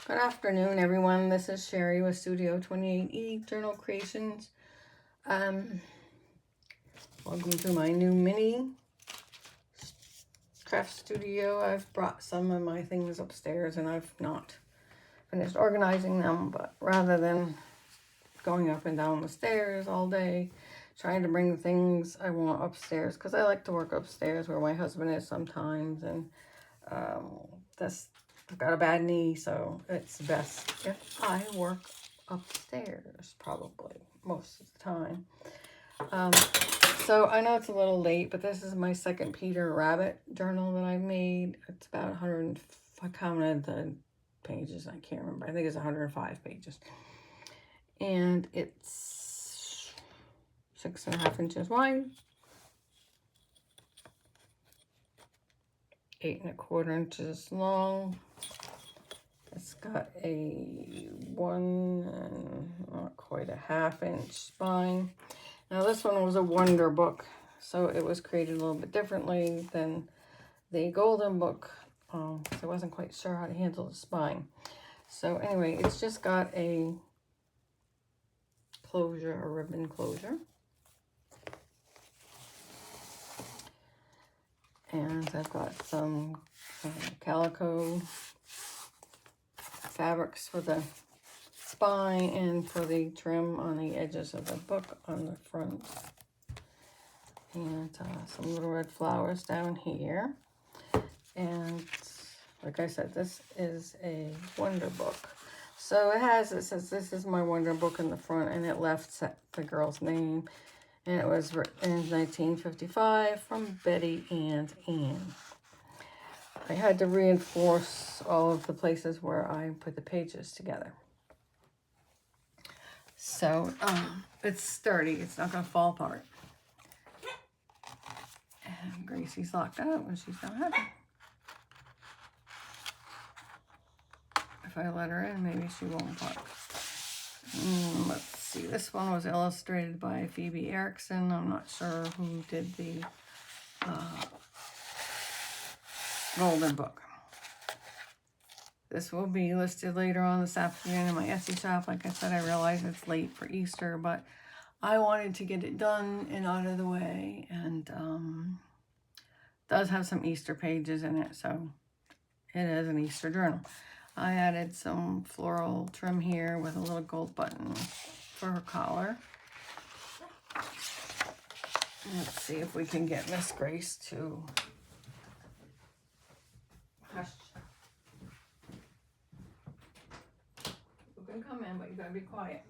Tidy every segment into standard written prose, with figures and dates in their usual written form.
Good afternoon, everyone. This is Sherry with Studio 28E Journal Creations. Welcome to my new mini craft studio. I've brought some of my things upstairs and I've not finished organizing them, but rather than going up and down the stairs all day, trying to bring the things I want upstairs, because I like to work upstairs where my husband is sometimes, and I've got a bad knee, so it's best if I work upstairs, probably, most of the time. So I know it's a little late, but this is my second Peter Rabbit journal that I made. It's about 100, I counted the pages, I can't remember. I think it's 105 pages. And it's 6.5 inches wide, 8.25 inches long. It's got a 1.5 inch spine. Now this one was a WonderBook, so it was created a little bit differently than the Golden Book. So I wasn't quite sure how to handle the spine. So anyway, it's just got a closure, a ribbon closure. And I've got some calico fabrics for the spine and for the trim on the edges of the book on the front. And some little red flowers down here. And like I said, this is a WonderBook. So it says this is my WonderBook in the front, and it left the girl's name. And it was written in 1955 from Betty and Ann. I had to reinforce all of the places where I put the pages together. So it's sturdy. It's not going to fall apart. And Gracie's locked out when she's not happy. If I let her in, maybe she won't bark. Let's see. This one was illustrated by Phoebe Erickson. I'm not sure who did the Golden Book. This will be listed later on this afternoon in my Etsy shop. Like I said, I realize it's late for Easter, but I wanted to get it done and out of the way. And does have some Easter pages in it, so it is an Easter journal. I added some floral trim here with a little gold button for her collar. Let's see if we can get Miss Grace to hush. You can come in, but you gotta be quiet.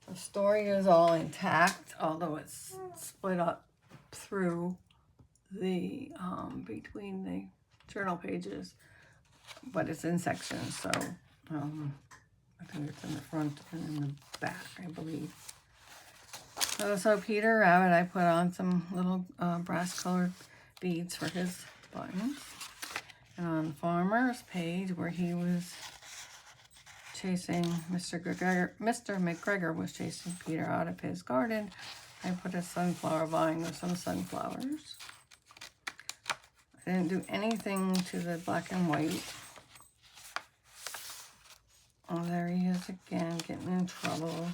The story is all intact, although it's split up through the between the journal pages, but it's in sections, so I think it's in the front and in the back, I believe. So Peter Rabbit, I put on some little brass colored beads for his buttons. And on the Farmer's page, where he was chasing Mr. McGregor was chasing Peter out of his garden, I put a sunflower vine with some sunflowers. I didn't do anything to the black and white. Oh, there he is again, getting in trouble.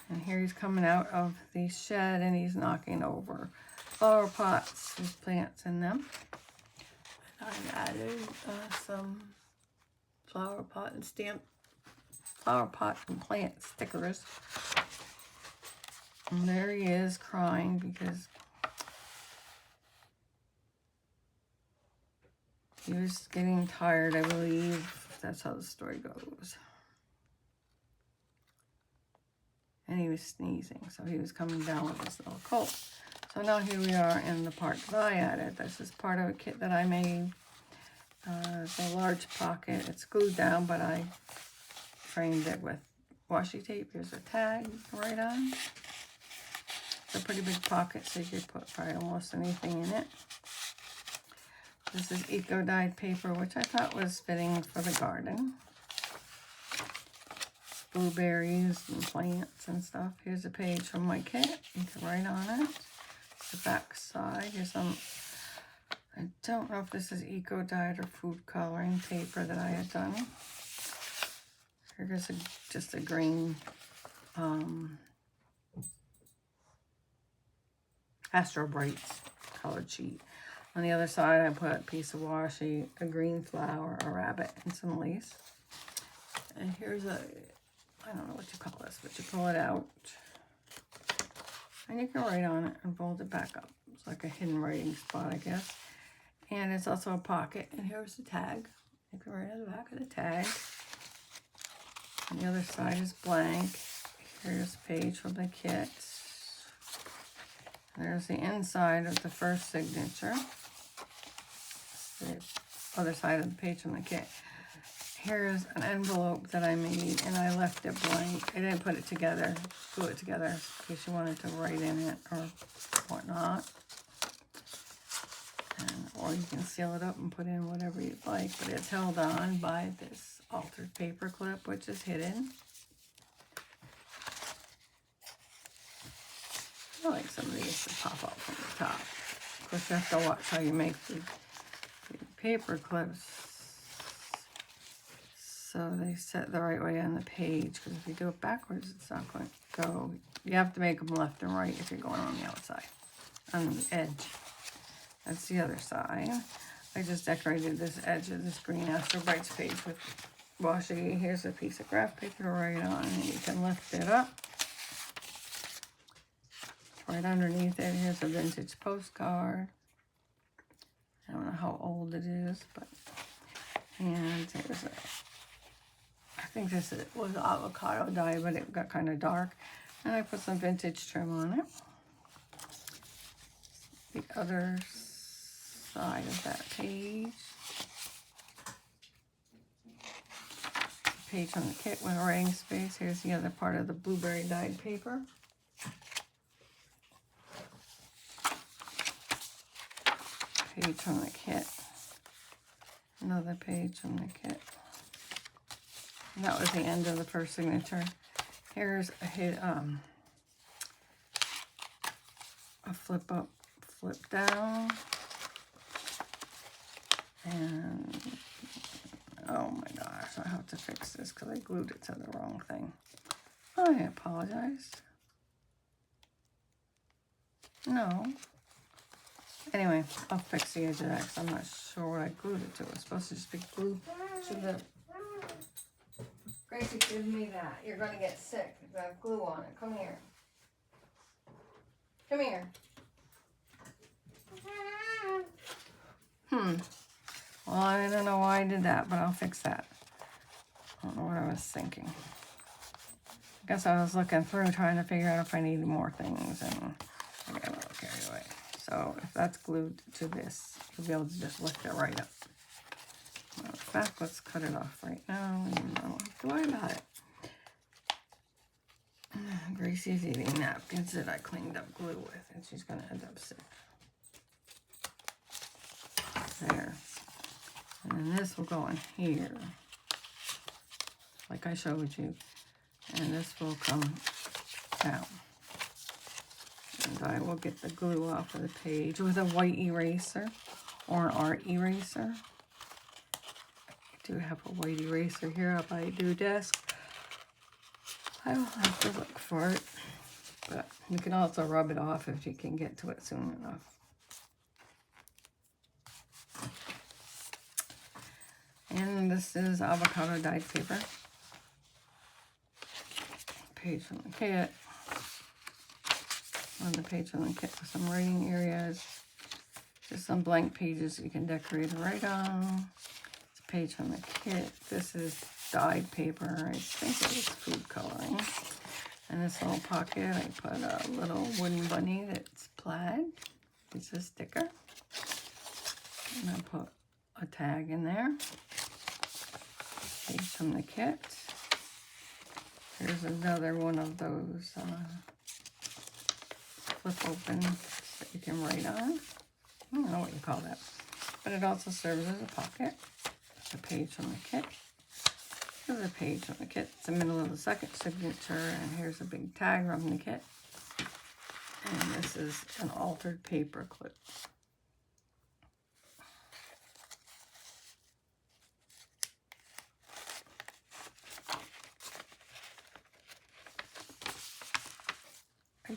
And here he's coming out of the shed and he's knocking over flower pots with plants in them. And I added some flower pot and plant stickers. And there he is crying because he was getting tired, I believe. That's how the story goes. And he was sneezing, so he was coming down with this little cold. So now here we are in the part that I added. This is part of a kit that I made. It's a large pocket. It's glued down, but I framed it with washi tape. Here's a tag right on. It's a pretty big pocket, so you could put probably almost anything in it. This is eco-dyed paper, which I thought was fitting for the garden. Blueberries and plants and stuff. Here's a page from my kit. You can write on it. The back side. Here's some I don't know if this is eco dyed or food coloring paper that I had done. Here's just a green Astro Brights colored sheet. On the other side, I put a piece of washi, a green flower, a rabbit, and some lace. And here's a, I don't know what you call this, but you pull it out. And you can write on it and fold it back up. It's like a hidden writing spot, I guess. And it's also a pocket. And here's the tag. You can write on the back of the tag. And the other side is blank. Here's a page from the kit. There's the inside of the first signature. The other side of the page from the kit. Here's an envelope that I made, and I left it blank. I didn't put it together, glue it together, in case you wanted to write in it or whatnot. Or you can seal it up and put in whatever you'd like, but it's held on by this altered paper clip, which is hidden. I like some of these to pop out from the top. Of course, you have to watch how you make the paper clips so they set the right way on the page, because if you do it backwards, it's not going to go. You have to make them left and right if you're going on the outside, on the edge. That's the other side. I just decorated this edge of this green Astro Brights page with washi. Here's a piece of graph paper to write on, and you can lift it up. Right underneath it, here's a vintage postcard. I don't know how old it is, but, and here's a, I think this was avocado dye, but it got kind of dark. And I put some vintage trim on it. The other side of that page. Page on the kit with a writing space. Here's the other part of the blueberry dyed paper. Page from the kit. Another page from the kit. And that was the end of the first signature. Here's a flip up, flip down. And oh my gosh, I have to fix this because I glued it to the wrong thing. I apologize. No. Anyway, I'll fix the edge of that because I'm not sure what I glued it to. It's supposed to just be glued to the... Gracie, give me that. You're going to get sick if I have glue on it. Come here. Come here. Well, I don't know why I did that, but I'll fix that. I don't know what I was thinking. I guess I was looking through trying to figure out if I needed more things, and I got a little carried away. So if that's glued to this, you'll be able to just lift it right up. In fact, let's cut it off right now, and I don't have to worry about it. Gracie's eating napkins that I cleaned up glue with, and she's going to end up sick. There. And then this will go in here, like I showed you. And this will come down. And I will get the glue off of the page with a white eraser or an art eraser. I do have a white eraser here up my new desk. I will have to look for it. But you can also rub it off if you can get to it soon enough. And this is avocado dyed paper. Page from the kit. On the page from the kit with some writing areas. Just some blank pages you can decorate right on. It's a page from the kit. This is dyed paper. I think it was food coloring. And this little pocket, I put a little wooden bunny that's plaid. It's a sticker. And I put a tag in there. Page from the kit. Here's another one of those flip open that you can write on. I don't know what you call that. But it also serves as a pocket. A page from the kit. Here's a page from the kit. It's the middle of the second signature. And here's a big tag from the kit. And this is an altered paper clip.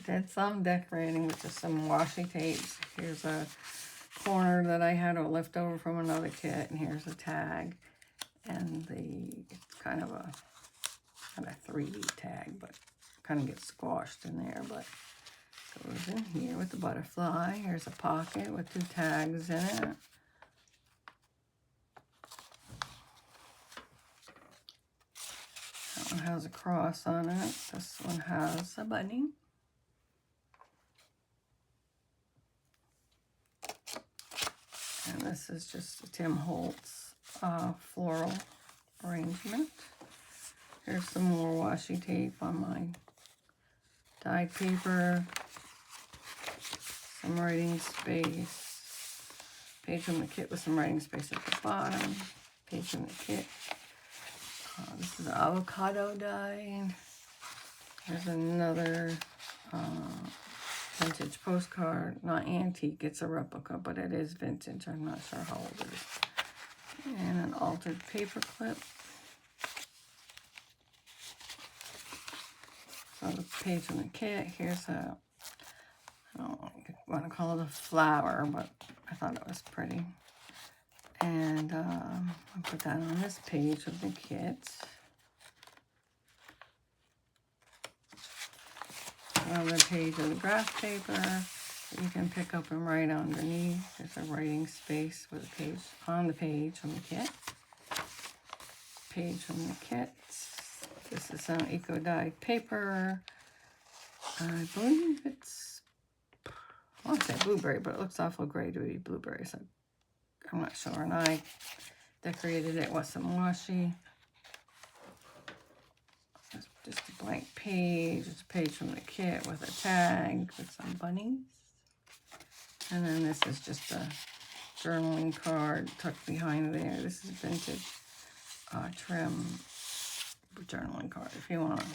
did some decorating with just some washi tapes. Here's a corner that I had left over from another kit, and here's a tag. And it's kind of a, not a 3D tag, but kind of gets squashed in there, but goes in here with the butterfly. Here's a pocket with 2 tags in it. That one has a cross on it. This one has a bunny. And this is just a Tim Holtz floral arrangement. Here's some more washi tape on my dyed paper. Some writing space. Page from the kit with some writing space at the bottom. Page from the kit. This is avocado dyed. There's another vintage postcard. Not antique, it's a replica, but it is vintage. I'm not sure how old it is. And an altered paper clip. So the page from the kit. Here's a, I don't want to call it a flower, but I thought it was pretty. And I'll put that on this page of the kit. Another page of the graph paper that you can pick up and write underneath. There's a writing space with a page on the page from the kit. Page from the kit. This is some eco dyed paper. I believe it's, I want to say blueberry, but it looks awful gray to be blueberry, so I'm not sure. And I decorated it with some washi. Just a blank page. It's a page from the kit with a tag with some bunnies. And then this is just a journaling card tucked behind there. This is vintage trim journaling card if you want to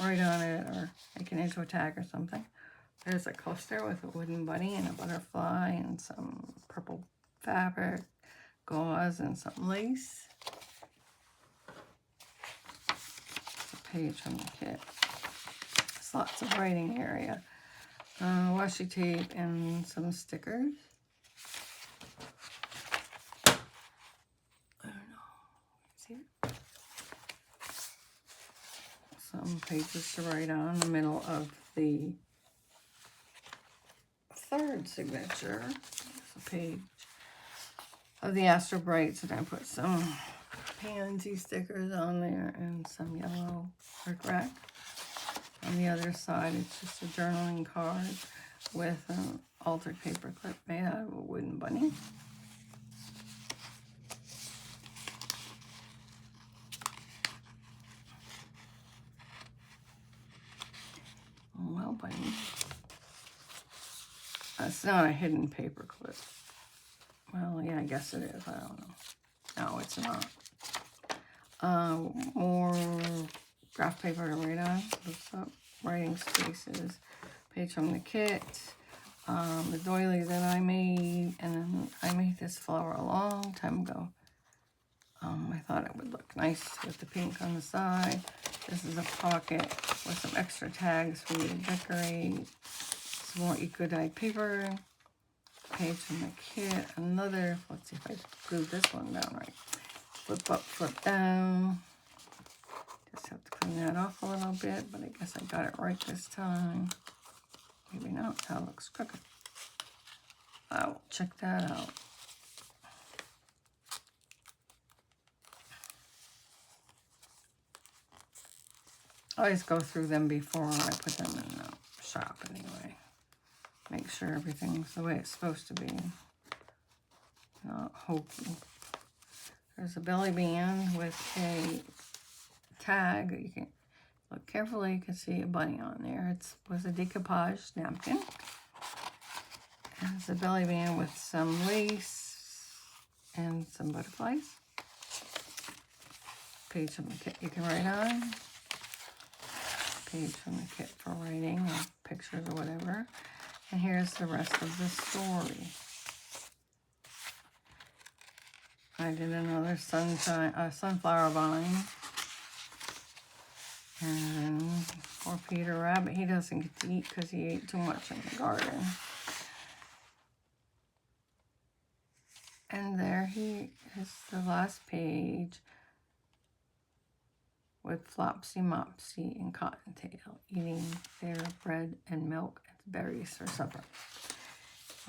write on it or make it into a tag or something. There's a cluster with a wooden bunny and a butterfly and some purple fabric, gauze, and some lace. Page from the kit. There's lots of writing area. Washi tape and some stickers. I don't know. See it? Some pages to write on the middle of the 3rd signature. There's a page of the Astro Brights, and I put some pansy stickers on there and some yellow rickrack. On the other side, it's just a journaling card with an altered paper clip made out of a wooden bunny. Well, bunny. That's not a hidden paper clip. Well, yeah, I guess it is. I don't know. No, it's not. More graph paper to write on. Looks up. Writing spaces. Page from the kit. The doily that I made. And then I made this flower a long time ago. I thought it would look nice with the pink on the side. This is a pocket with some extra tags for you to decorate. Some more eco dyed paper. Page from the kit. Another, let's see if I glued this one down right. Flip up, flip down. Just have to clean that off a little bit, but I guess I got it right this time. Maybe not, that looks crooked. I will check that out. I always go through them before I put them in the shop anyway. Make sure everything's the way it's supposed to be. Not hokey. There's a belly band with a tag. You can look carefully. You can see a bunny on there. It was a decoupage napkin. And it's a belly band with some lace and some butterflies. Page from the kit you can write on. Page from the kit for writing or pictures or whatever. And here's the rest of the story. I did another sunflower vine. And poor Peter Rabbit, he doesn't get to eat because he ate too much in the garden. And there he is, the last page, with Flopsy, Mopsy, and Cottontail eating their bread and milk and berries for supper.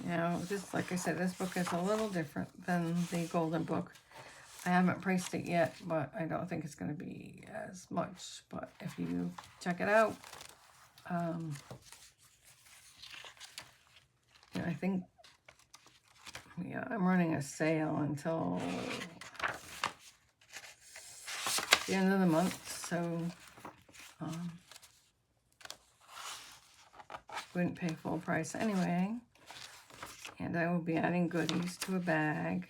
Now, this, like I said, this book is a little different than the Golden Book. I haven't priced it yet, but I don't think it's going to be as much. But if you check it out, yeah, I think, yeah, I'm running a sale until the end of the month, so wouldn't pay full price anyway. And I will be adding goodies to a bag,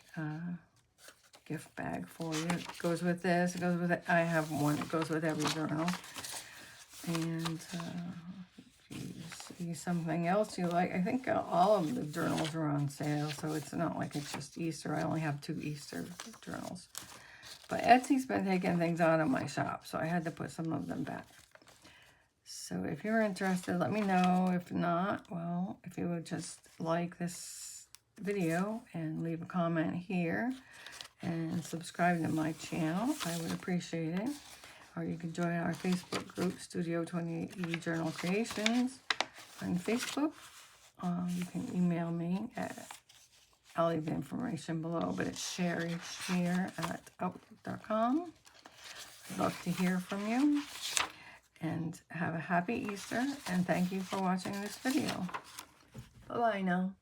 gift bag for you. It goes with this. It goes with it. I have one. It goes with every journal. And if you see something else you like, I think all of the journals are on sale, so it's not like it's just Easter. I only have 2 Easter journals. But Etsy's been taking things out of my shop, so I had to put some of them back. So if you're interested, let me know. If not, well, if you would just like this video and leave a comment here and subscribe to my channel, I would appreciate it. Or you can join our Facebook group, Studio 28E Journal Creations on Facebook. You can email me at, I'll leave the information below, but it's sherriczmyr@outlook.com. I'd love to hear from you. And have a happy Easter, and thank you for watching this video. Bye-bye now.